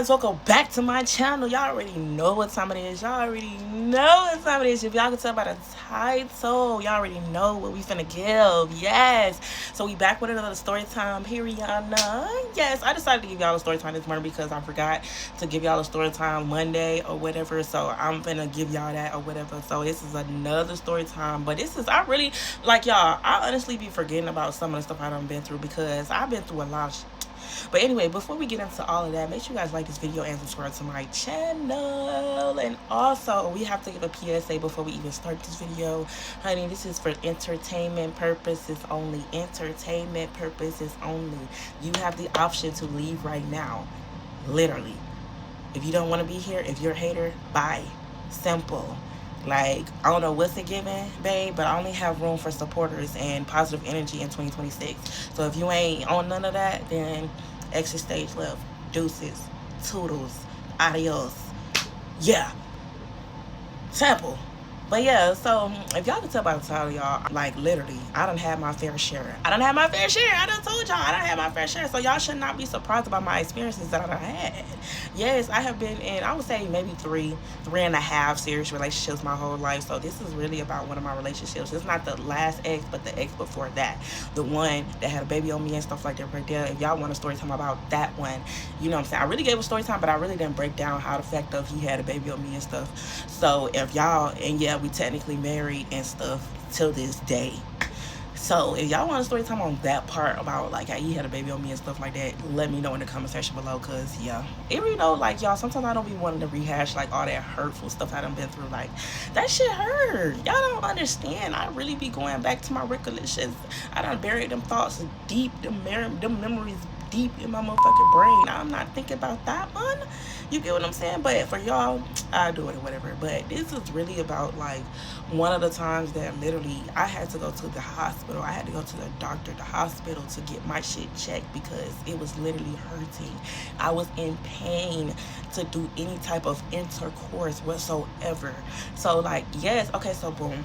guys, welcome back to my channel. Y'all already know what time it is. Y'all already know what time it is. If y'all can tell by the title, y'all already know what we finna give. Yes. So we back with another story time. Here, Rihanna. Yes, I decided to give y'all a story time this morning because I forgot to give y'all a story time Monday or whatever. So I'm finna give y'all that or whatever. So this is another story time. But this is, I really, like y'all, I honestly be forgetting about some of the stuff I done been through because I've been through a lot of but anyway, before we get into all of that, make sure you guys like this video and subscribe to my channel. And also, we have to give a PSA before we even start this video. Honey, this is for entertainment purposes only. Entertainment purposes only. You have the option to leave right now. Literally. If you don't want to be here, if you're a hater, bye. Simple. Like, I don't know what's it giving, babe, but I only have room for supporters and positive energy in 2026. So if you ain't on none of that, then exit stage left. Deuces. Toodles. Adios. Yeah. Simple. But yeah, so if y'all can tell by the title, y'all, like literally, I done had my fair share. I done told y'all I done had my fair share. So y'all should not be surprised about my experiences that I done had. Yes, I have been in, I would say maybe three and a half serious relationships my whole life. So this is really about one of my relationships. It's not the last ex, but the ex before that. The one that had a baby on me and stuff like that right there. If y'all want a story time about that one, you know what I'm saying? I really gave a story time, but I really didn't break down how the fact of he had a baby on me and stuff. So if y'all, and yeah, we technically married and stuff till this day. So if y'all want a story time on that part about like how he had a baby on me and stuff like that, let me know in the comment section below. Cause yeah, even though like y'all, sometimes I don't be wanting to rehash like all that hurtful stuff I done been through. Like that shit hurt. Y'all don't understand. I really be going back to my recollections. I done buried them thoughts deep, them memories deep in my motherfucking brain. I'm not thinking about that one. You get what I'm saying? But for y'all, I do it or whatever. But this is really about like one of the times that literally I had to go to the hospital. I had to go to the doctor, the hospital to get my shit checked because it was literally hurting. I was in pain to do any type of intercourse whatsoever. So like, yes, okay, so boom.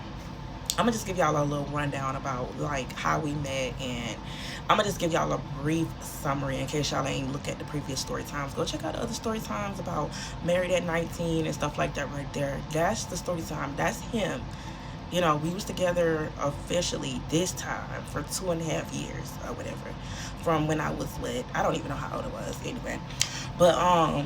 I'm gonna just give y'all a little rundown about like how we met, and I'm gonna just give y'all a brief summary in case y'all ain't look at the previous story times. Go check out the other story times about married at 19 and stuff like that right there. That's the story time. That's him. You know, we was together officially this time for 2.5 years or whatever. From when I was with, I don't even know how old I was anyway. But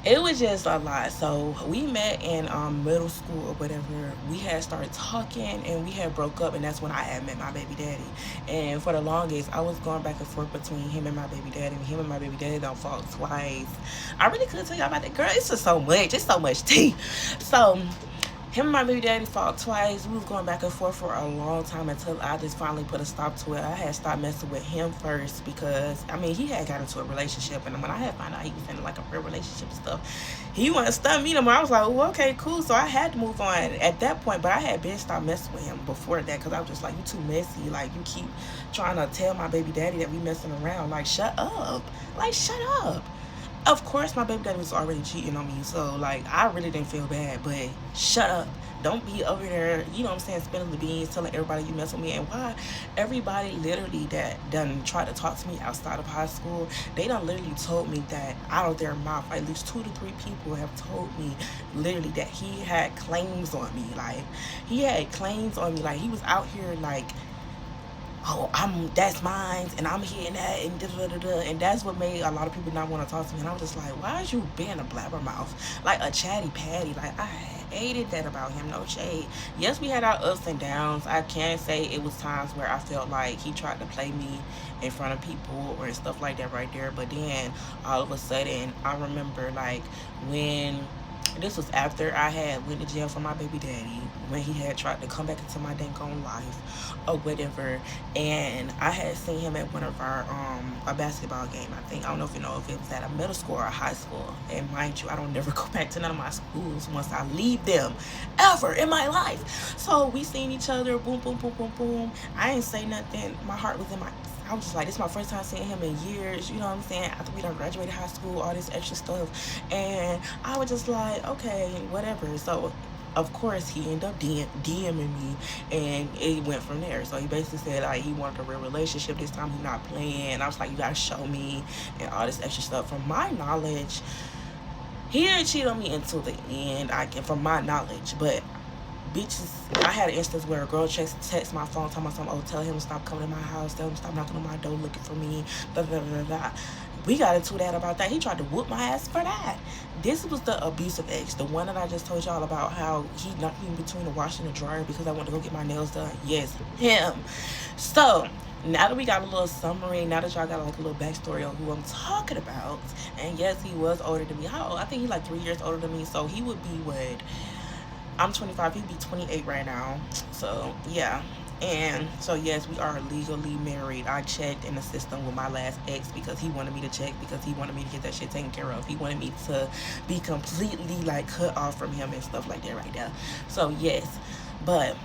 it was just a lot. So we met in middle school or whatever. We had started talking and we had broke up, and that's when I had met my baby daddy. And for the longest, I was going back and forth between him and my baby daddy. Him and my baby daddy don't fought twice. I really couldn't tell y'all about that. Girl, it's just so much. It's so much tea. So him and my baby daddy fought twice. We was going back and forth for a long time until I just finally put a stop to it. I had stopped messing with him first because, I mean, he had got into a relationship. And when I had found out he was in like a real relationship and stuff, he wasn't stunned me no more. I was like, oh, okay, cool. So I had to move on at that point. But I had been stopped messing with him before that because I was just like, you too messy. Like, you keep trying to tell my baby daddy that we messing around. Like, shut up. Like, shut up. Of course, my baby daddy was already cheating on me, so, like, I really didn't feel bad, but shut up. Don't be over there, you know what I'm saying, spilling the beans, telling everybody you mess with me. And why everybody literally that done tried to talk to me outside of high school, they done literally told me that out of their mouth, at least 2 to 3 people have told me literally that he had claims on me. Like, he had claims on me. Like, he was out here, like, oh, that's mine, and I'm here and that, and da-da-da-da. And that's what made a lot of people not want to talk to me. And I was just like, why is you being a blabbermouth? Like a chatty patty. Like, I hated that about him. No shade. Yes, we had our ups and downs. I can't say it was times where I felt like he tried to play me in front of people or stuff like that right there. But then, all of a sudden, I remember, like, when this was after I had went to jail for my baby daddy, when he had tried to come back into my dang on life or whatever. And I had seen him at one of our a basketball game. I don't know if you know if it was at a middle school or a high school. And mind you, I don't never go back to none of my schools once I leave them ever in my life. So we seen each other, boom, boom, boom, boom, boom. I ain't say nothing. My heart was in my, I was just like, this is my first time seeing him in years, you know what I'm saying? After we done graduated high school, all this extra stuff. And I was just like, okay, whatever. So of course, he ended up DMing me, and it went from there. So he basically said like he wanted a real relationship this time. He's not playing. I was like, you gotta show me, and all this extra stuff. From my knowledge, he didn't cheat on me until the end. From my knowledge, but bitches, I had an instance where a girl text my phone talking about something. Oh, tell him to stop coming to my house. Tell him to stop knocking on my door looking for me. Da da da da. We got into that about that. He tried to whoop my ass for that. This was the abusive ex, the one that I just told y'all about, how he knocked me in between the washer and the dryer because I wanted to go get my nails done. Yes, him. So now that we got a little summary, now that y'all got like a little backstory on who I'm talking about, and yes, he was older than me. How old? I think he's like 3 years older than me. So he would be what? I'm 25. He'd be 28 right now. So yeah. And so yes, we are legally married. I checked in the system with my last ex because he wanted me to check, because he wanted me to get that shit taken care of. He wanted me to be completely like cut off from him and stuff like that right there. So yes. But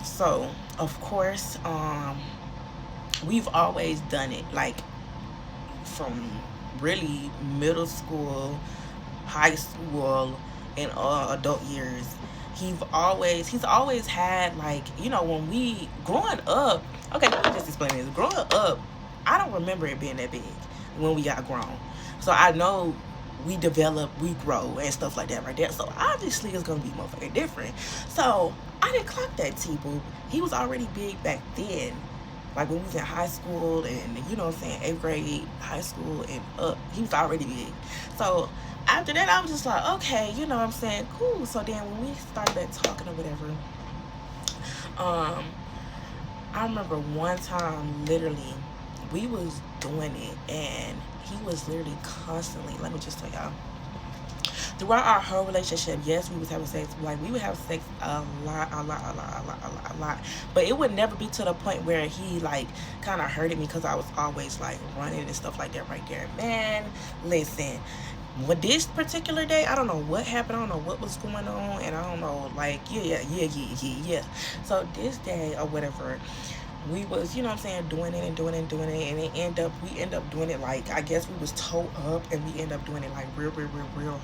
so of course, we've always done it, like from really middle school, high school, and adult years. He's always had, like, you know, when we growing up. Okay, let me just explain this. Growing up, I don't remember it being that big when we got grown. So I know we develop, we grow, and stuff like that right there. So obviously it's gonna be motherfucking different. So I didn't clock that T-Boo. He was already big back then. Like when we was in high school, and you know what I'm saying, 8th grade, high school, and up, he was already big. So after that, I was just like, okay, you know what I'm saying, cool. So then when we started back talking or whatever, I remember one time, literally, we was doing it, and he was literally constantly, let me just tell y'all, throughout our whole relationship, yes, we was having sex. Like, we would have sex a lot. But it would never be to the point where he, like, kind of hurted me because I was always, like, running and stuff like that right there. Man, listen. With this particular day, I don't know what happened. I don't know what was going on. And I don't know, like, yeah. So this day or whatever, we was, you know what I'm saying, doing it. And we end up doing it, like, I guess we was towed up, and we end up doing it like real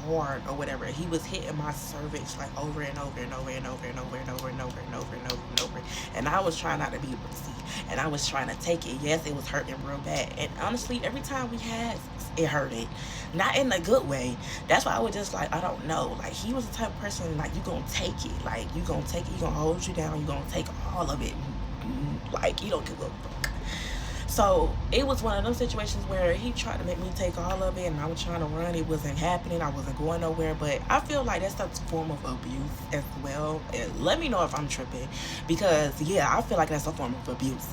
hard or whatever. He was hitting my cervix like over and over. And I was trying not to be able to see. And I was trying to take it. Yes, it was hurting real bad. And honestly, every time we had, it hurted. Not in a good way. That's why I was just like, I don't know. Like, he was the type of person, like, you gonna take it. Like, you gonna take it, you gonna hold you down, you gonna take all of it. Like, you don't give a fuck. So it was one of those situations where he tried to make me take all of it, and I was trying to run. It wasn't happening. I wasn't going nowhere. But I feel like that's a form of abuse as well. And let me know if I'm tripping, because yeah, I feel like that's a form of abuse.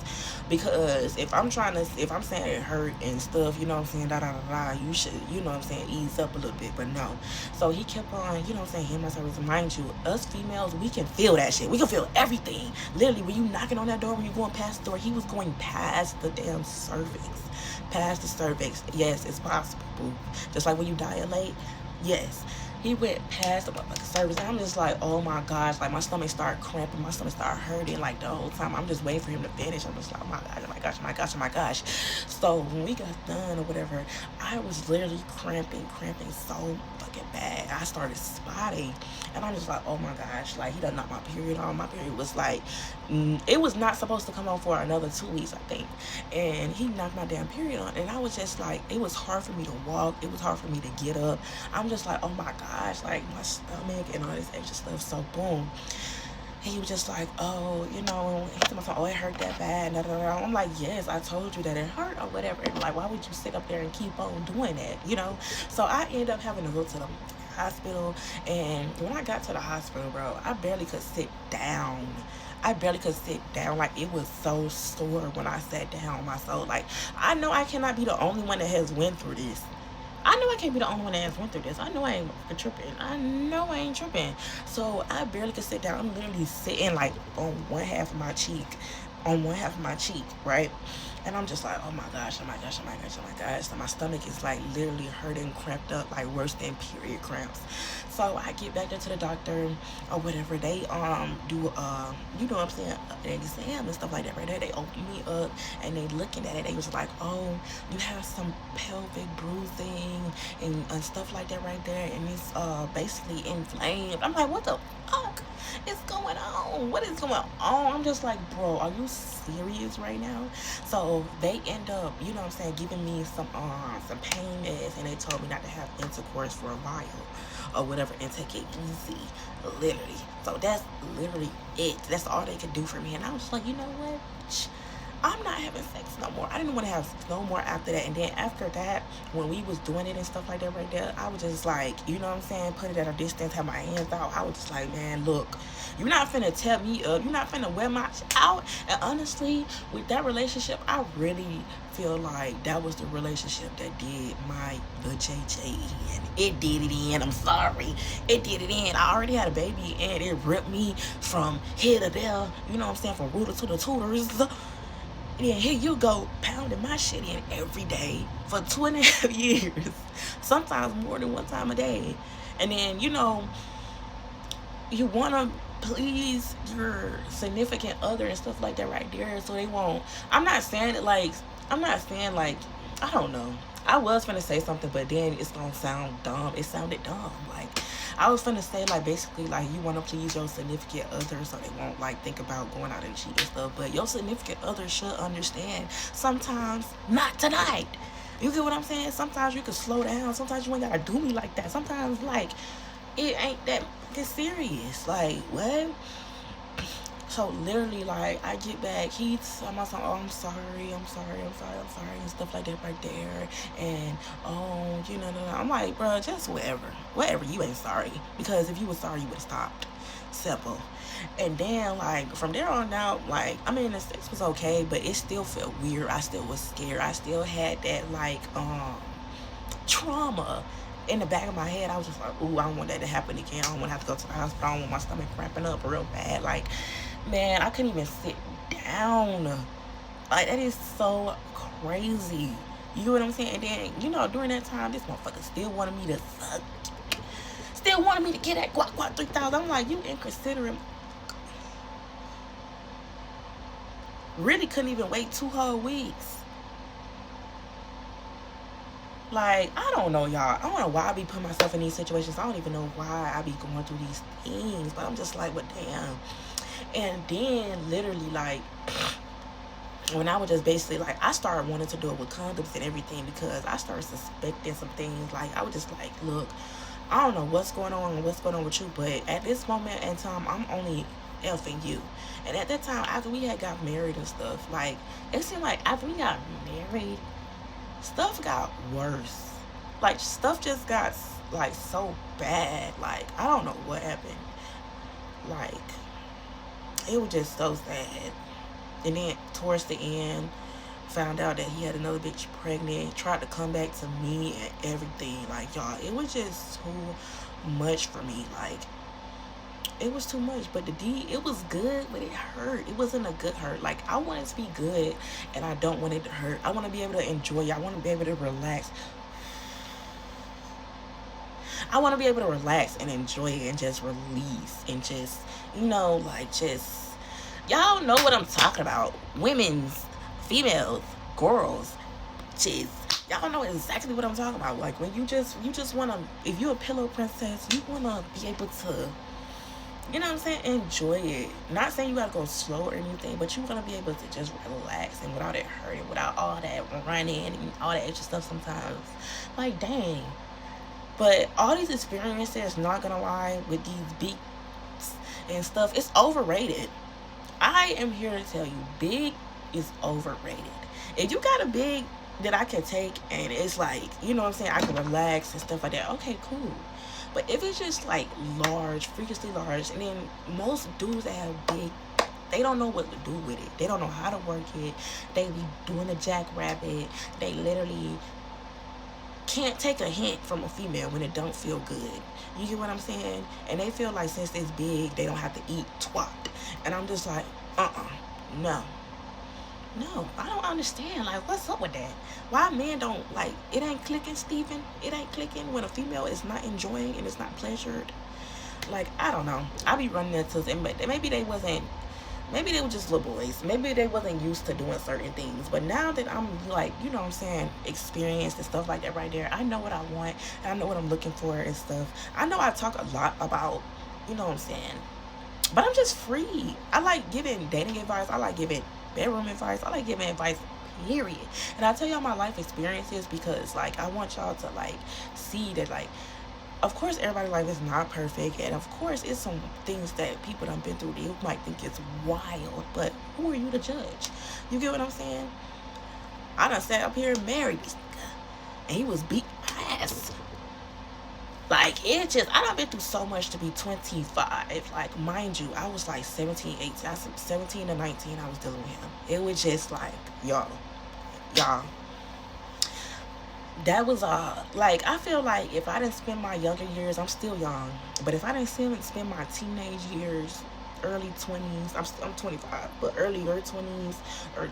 Because if I'm saying it hurt and stuff, you know what I'm saying, you should, you know what I'm saying, ease up a little bit. But no. So he kept on, you know what I'm saying, him as I was. Mind you, us females, we can feel that shit. We can feel everything. Literally, when you knocking on that door, when you going past the door, he was going past the damn cervix. Past the cervix. Yes, it's possible, boo. Just like when you dilate. Yes. He went past the motherfucking cervix, and I'm just like, oh my gosh, like my stomach started cramping, my stomach started hurting, like the whole time. I'm just waiting for him to finish. I'm just like, oh my gosh. So when we got done or whatever, I was literally cramping so fucking bad. I started spotting, and I'm just like, oh my gosh, like he done knocked my period on. My period was like, it was not supposed to come on for another 2 weeks, I think, and he knocked my damn period on, and I was just like, it was hard for me to walk, it was hard for me to get up. I'm just like, oh my gosh, like my stomach and all this extra stuff. So boom, he was just like, oh, you know, he told me, oh, it hurt that bad. I'm like, yes, I told you that it hurt or whatever. And like, why would you sit up there and keep on doing that, you know? So I ended up having to go to the hospital, and when I got to the hospital, bro, I barely could sit down. Like, it was so sore when I sat down, my soul. Like, I know I cannot be the only one that has went through this. I know I can't be the only one that has went through this. I know I ain't tripping. So I barely could sit down. I'm literally sitting like on one half of my cheek, right? And I'm just like, oh my gosh. So my stomach is like literally hurting, cramped up, like worse than period cramps. So I get back there to the doctor or whatever. They do you know what I'm saying, an exam and stuff like that right there. They open me up and they looking at it. They was like, oh, you have some pelvic bruising and stuff like that right there, and it's basically inflamed. I'm like, what the fuck? on? What is going on? I'm just like, bro, are you serious right now? So they end up, you know what I'm saying, giving me some pain meds, and they told me not to have intercourse for a while or whatever and take it easy, literally. So that's literally it. That's all they could do for me. And I was just like, you know what? I'm not having sex no more. I didn't want to have sex no more after that. And then after that, when we was doing it and stuff like that right there, I was just like, you know what I'm saying, put it at a distance, have my hands out. I was just like, man, look, you're not finna tear me up. You're not finna wear my out. And honestly, with that relationship, I really feel like that was the relationship that did the JJ in. It did it in. I'm sorry. It did it in. I already had a baby, and it ripped me from here to there. You know what I'm saying? From rooter to the tutors. And then here you go, pounding my shit in every day for 2.5 years. Sometimes more than one time a day. And then, you know, you want to please your significant other and stuff like that right there, so they won't. I'm not saying, I don't know. I was finna say something, but then it's gonna sound dumb. It sounded dumb. Like, I was finna say, like, basically, like, you want to please your significant other so they won't, like, think about going out and cheat and stuff. But your significant other should understand sometimes, not tonight. You get what I'm saying? Sometimes you can slow down. Sometimes you ain't gotta do me like that. Sometimes, like, it ain't that serious. Like, what? So literally, like, I get back, he's on my song, oh, I'm sorry, and stuff like that right there. And you know, I'm like, bro, just whatever, you ain't sorry, because if you was sorry, you would have stopped. Simple. And then, like, from there on out, like, I mean, the sex was okay, but it still felt weird. I still was scared. I still had that, like, trauma in the back of my head. I was just like, ooh, I don't want that to happen again. I don't want to have to go to the hospital. I don't want my stomach cramping up real bad. Like, man, I couldn't even sit down. Like, that is so crazy. You know what I'm saying? And then, you know, during that time, this motherfucker still wanted me to suck. Still wanted me to get that guac 3000. I'm like, you inconsiderate. Really couldn't even wait 2 whole weeks. Like, I don't know, y'all. I don't know why I be putting myself in these situations. I don't even know why I be going through these things. But I'm just like, what, damn. And then, literally, like, when I was just basically, like, I started wanting to do it with condoms and everything, because I started suspecting some things. Like, I was just like, look, I don't know what's going on with you, but at this moment in time, I'm only effing you. And at that time, after we had got married and stuff, like, it seemed like after we got married, stuff got worse. Like, stuff just got, like, so bad. Like, I don't know what happened. Like, it was just so sad. And then towards the end, found out that he had another bitch pregnant, tried to come back to me and everything. Like, y'all, it was just too much for me. Like, it was too much. But the D, it was good, but it hurt. It wasn't a good hurt. Like, I want it to be good, and I don't want it to hurt. I want to be able to enjoy it. I want to be able to relax. I want to be able to relax and enjoy it and just release and just, you know, like, just, y'all know what I'm talking about. Women's, females, girls, bitches. Y'all know exactly what I'm talking about. Like, when you just want to, if you're a pillow princess, you want to be able to, you know what I'm saying, enjoy it. Not saying you gotta go slow or anything, but you want to be able to just relax and without it hurting, without all that running and all that extra stuff sometimes. Like, dang. But all these experiences, not gonna lie, with these beats and stuff, it's overrated. I am here to tell you, big is overrated. If you got a big that I can take and it's like, you know what I'm saying, I can relax and stuff like that, okay, cool. But if it's just like large, freakishly large, and then most dudes that have big, they don't know what to do with it. They don't know how to work it. They be doing a jackrabbit. They literally can't take a hint from a female when it don't feel good. You get what I'm saying? And they feel like since it's big, they don't have to eat twat. And I'm just like, no. No, I don't understand. Like, what's up with that? Why men don't, like, it ain't clicking, Steven? It ain't clicking when a female is not enjoying and it's not pleasured? Like, I don't know. I be running into them, but maybe they were just little boys. Maybe they wasn't used to doing certain things. But now that I'm, like, you know what I'm saying, experienced and stuff like that right there, I know what I want, and I know what I'm looking for and stuff. I know I talk a lot about, you know what I'm saying, But I'm just free. I like giving dating advice. I like giving bedroom advice. I like giving advice, period. And I tell y'all my life experiences because, like, I want y'all to, like, see that, like, of course everybody's life is not perfect, and of course it's some things that people done been through that you might think it's wild, but who are you to judge? You get what I'm saying? I done sat up here and married this nigga, and he was beating my ass. Like, it just, I done been through so much to be 25. Like, mind you, I was like 17, 18. I was 17 to 19, I was dealing with him. It was just like, y'all. That was, like, I feel like if I didn't spend my younger years, I'm still young. But if I didn't spend my teenage years, early 20s, I'm 25, but earlier 20s, or,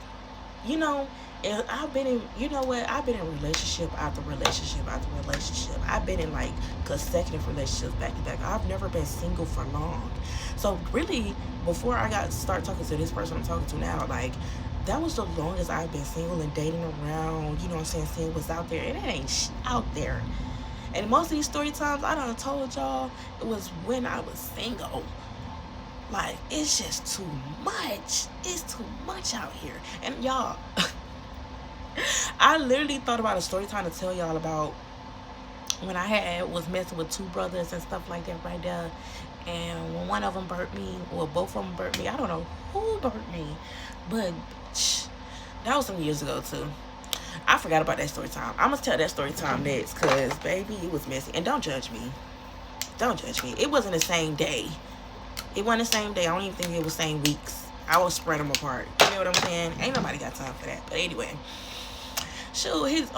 you know, and I've been in, you know what, I've been in relationship after relationship after relationship. I've been in, like, consecutive relationships back to back. I've never been single for long. So really, before I start talking to this person I'm talking to now, like, that was the longest I've been single and dating around, you know what I'm saying, seeing what's out there. And it ain't out there. And most of these story times I done told y'all, it was when I was single. Like, it's just too much. It's too much out here. And y'all, I literally thought about a story time to tell y'all about when I was messing with two brothers and stuff like that right there. And when one of them burnt me, or both of them burnt me, I don't know who burnt me, but that was some years ago too. I forgot about that story time. I'm gonna tell that story time next, cause baby, it was messy. And don't judge me. Don't judge me. It wasn't the same day. It wasn't the same day. I don't even think it was the same weeks. I will spread them apart. You know what I'm saying? Ain't nobody got time for that. But anyway, so his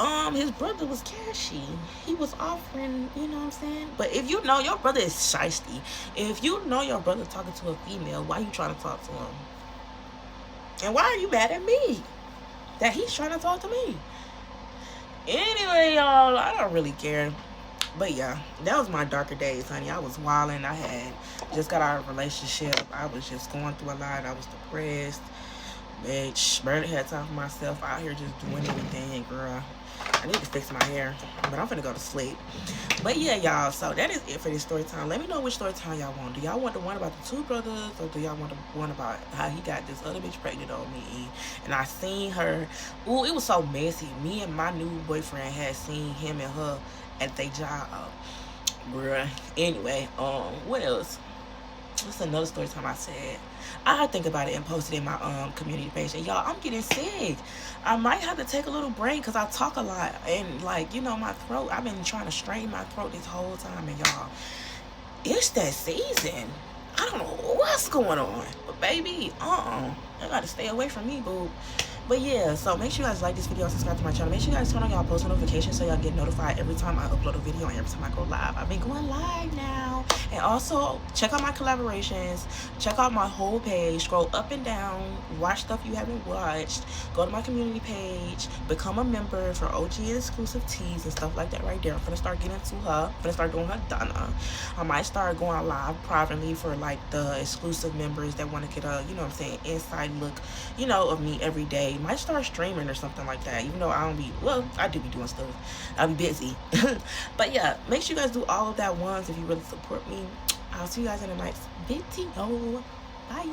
brother was cashy. He was offering, you know what I'm saying? But if you know your brother is shiesty, if you know your brother talking to a female, why you trying to talk to him? And why are you mad at me that he's trying to talk to me? Anyway, y'all, I don't really care. But yeah, that was my darker days, honey. I was wilding. I had just got out of a relationship. I was just going through a lot. I was depressed. Bitch, barely had time for myself. Out here just doing everything, girl. I need to fix my hair, but I'm finna go to sleep. But yeah, y'all, so that is it for this story time. Let me know which story time y'all want. Do y'all want the one about the two brothers, or do y'all want the one about how he got this other bitch pregnant on me? And I seen her. Ooh, it was so messy. Me and my new boyfriend had seen him and her at their job, bruh. Anyway, what else? What's another story time I said? I think about it and post it in my community page. And y'all, I'm getting sick. I might have to take a little break because I talk a lot. And, like, you know, my throat, I've been trying to strain my throat this whole time. And y'all, it's that season. I don't know what's going on. But baby, I gotta stay away from me, boo. But yeah, so make sure you guys like this video and subscribe to my channel. Make sure you guys turn on y'all post notifications so y'all get notified every time I upload a video and every time I go live. I've been going live now. And also, check out my collaborations. Check out my whole page. Scroll up and down. Watch stuff you haven't watched. Go to my community page. Become a member for OG and exclusive teas and stuff like that right there. I'm finna start getting to her. I'm finna start doing her Donna. I might start going live privately for, like, the exclusive members that want to get a, you know what I'm saying, inside look, you know, of me every day. Might start streaming or something like that, even though I don't be, well, I do be doing stuff. I'll be busy. But yeah, make sure you guys do all of that once if you really support me. I'll see you guys in the next video. Bye.